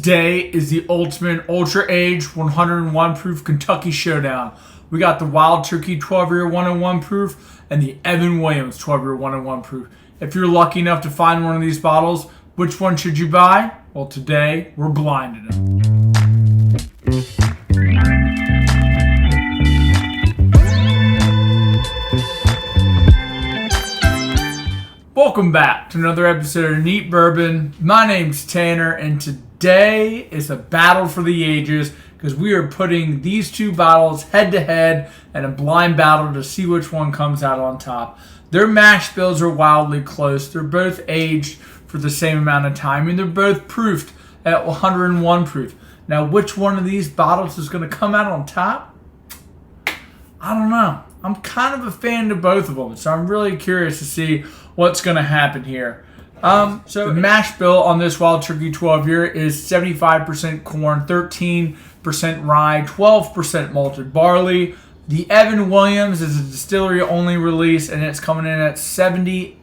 Today is the ultimate ultra age 101 proof Kentucky showdown. We got the Wild Turkey 12-year 101 proof and the Evan Williams 12-year 101 proof. If you're lucky enough to find one of these bottles, which one should you buy? Well, today we're blinding them. Welcome back to another episode of Neat Bourbon. My name's Tanner, and today is a battle for the ages because we are putting these two bottles head to head in a blind battle to see which one comes out on top. Their mash bills are wildly close. They're both aged for the same amount of time, and they're both proofed at 101 proof. Now, which one of these bottles is going to come out on top? I don't know. I'm kind of a fan of both of them, so I'm really curious to see what's going to happen here. So the mash bill on this Wild Turkey 12-year is 75% corn, 13% rye, 12% malted barley. The Evan Williams is a distillery-only release, and it's coming in at 78%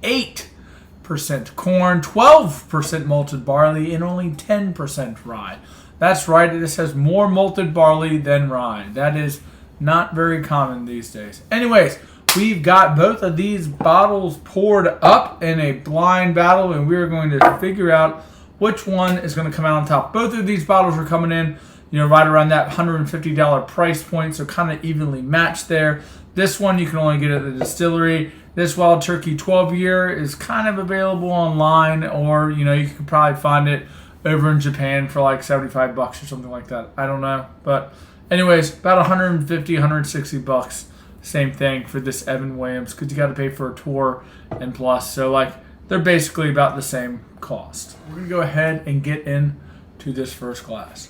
corn, 12% malted barley, and only 10% rye. That's right, this has more malted barley than rye. That is not very common these days. Anyways, we've got both of these bottles poured up in a blind battle, and we're going to figure out which one is going to come out on top. Both of these bottles are coming in, right around that $150 price point, so kind of evenly matched there. This one you can only get at the distillery. This Wild Turkey 12-year is kind of available online, or you can probably find it over in Japan for like $75 or something like that. I don't know, but anyways, about $150, $160. Same thing for this Evan Williams, because you got to pay for a tour and plus. So they're basically about the same cost. We're gonna go ahead and get into this first glass.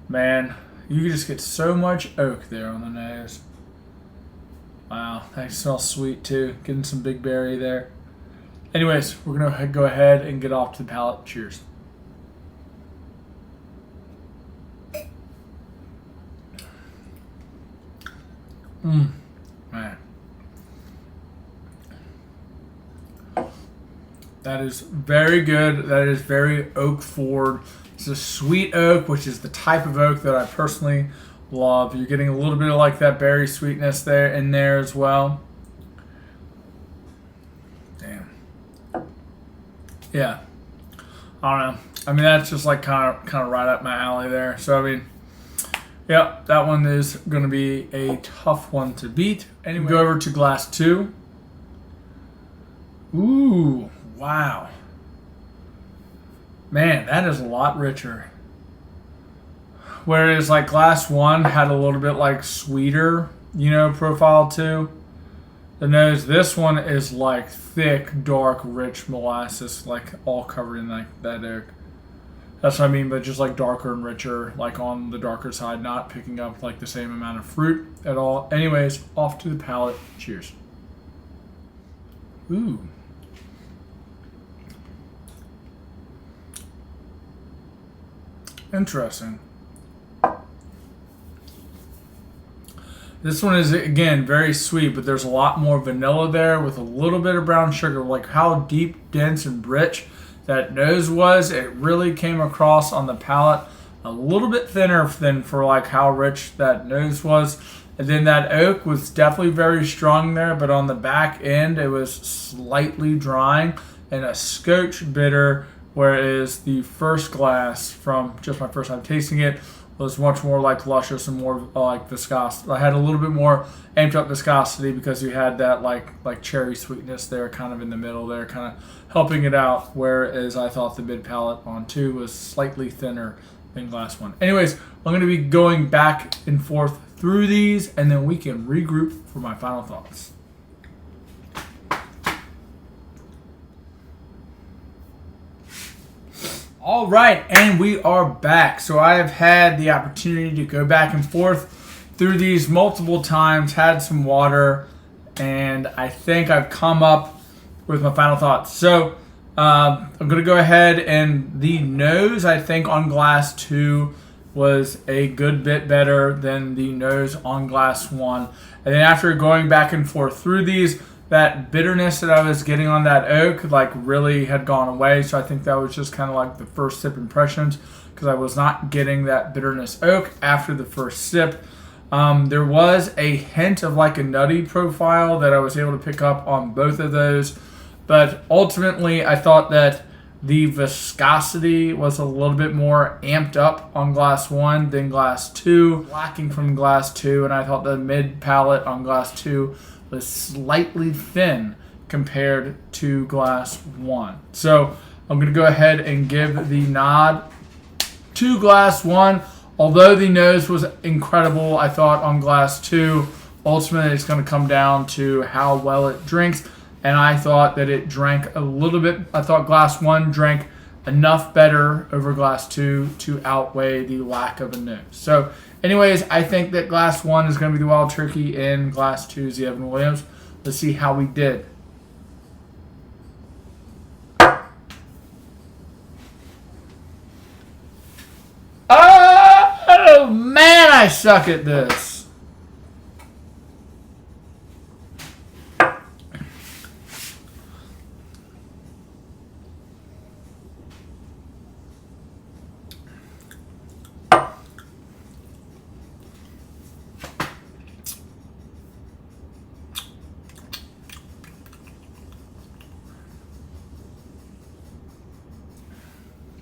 Man, you just get so much oak there on the nose. Wow, that smells sweet too. Getting some big berry there. Anyways, we're gonna go ahead and get off to the palate. Cheers. Man. That is very good. That is very oak forward. It's a sweet oak, which is the type of oak that I personally love. You're getting a little bit of that berry sweetness there in there as well. Damn. Yeah. I don't know. I mean, that's just kind of right up my alley there. So yeah, that one is going to be a tough one to beat. Anyway, go over to glass 2. Ooh, wow. Man, that is a lot richer. Whereas glass 1 had a little bit sweeter, profile too. The nose, this one is thick, dark, rich molasses, all covered in that oak. That's what I mean, but just darker and richer, on the darker side, not picking up the same amount of fruit at all. Anyways, off to the palate. Cheers. Ooh. Interesting. This one is, again, very sweet, but there's a lot more vanilla there with a little bit of brown sugar. How deep, dense, and rich that nose was, it really came across on the palate a little bit thinner than for how rich that nose was. And then that oak was definitely very strong there, but on the back end it was slightly drying and a scotch bitter, whereas the first glass, from just my first time tasting it, was much more luscious and more viscous. I had a little bit more amped up viscosity because you had that like cherry sweetness there, kind of in the middle there, kind of helping it out. Whereas I thought the mid palate on 2 was slightly thinner than glass 1. Anyways, I'm going to be going back and forth through these, and then we can regroup for my final thoughts. All right, and we are back. So I have had the opportunity to go back and forth through these multiple times, had some water, and I think I've come up with my final thoughts. So I'm going to go ahead, and the nose, I think, on glass 2 was a good bit better than the nose on glass 1. And then after going back and forth through these, that bitterness that I was getting on that oak like really had gone away. So I think that was just kind of like the first sip impressions, because I was not getting that bitterness oak after the first sip. There was a hint of like a nutty profile that I was able to pick up on both of those. But ultimately, I thought that the viscosity was a little bit more amped up on glass 1 than glass 2, lacking from glass 2, and I thought the mid palate on glass 2 was slightly thin compared to glass 1. So I'm going to go ahead and give the nod to glass 1. Although the nose was incredible, I thought on glass 2, ultimately it's going to come down to how well it drinks. And I thought that it drank a little bit. I thought glass 1 drank enough better over glass 2 to outweigh the lack of a nose. So anyways, I think that glass 1 is going to be the Wild Turkey and glass 2 is the Evan Williams. Let's see how we did. Oh, man, I suck at this.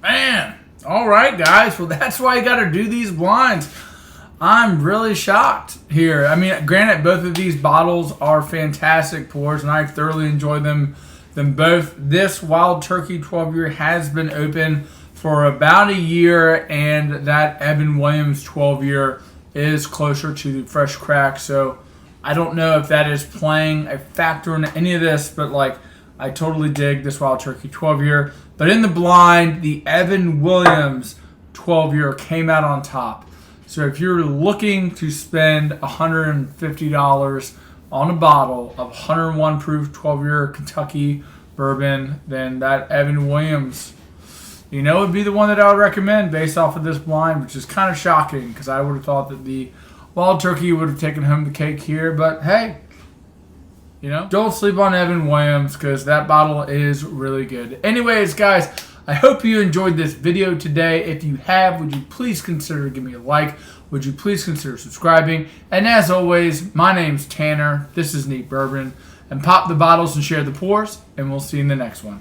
Man, all right, guys. Well, that's why you got to do these blinds. I'm really shocked here. I mean, granted, both of these bottles are fantastic pours, and I thoroughly enjoy them both. This Wild Turkey 12-year has been open for about a year, and that Evan Williams 12-year is closer to the fresh crack. So I don't know if that is playing a factor in any of this, but like, I totally dig this Wild Turkey 12-year. But in the blind, the Evan Williams 12-year came out on top. So if you're looking to spend $150 on a bottle of 101 proof 12-year Kentucky bourbon, then that Evan Williams, would be the one that I would recommend based off of this blind, which is kind of shocking because I would have thought that the Wild Turkey would have taken home the cake here. But hey, don't sleep on Evan Williams because that bottle is really good. Anyways, guys, I hope you enjoyed this video today. If you have, would you please consider giving me a like? Would you please consider subscribing? And as always, my name's Tanner. This is Neat Bourbon. And pop the bottles and share the pours, and we'll see you in the next one.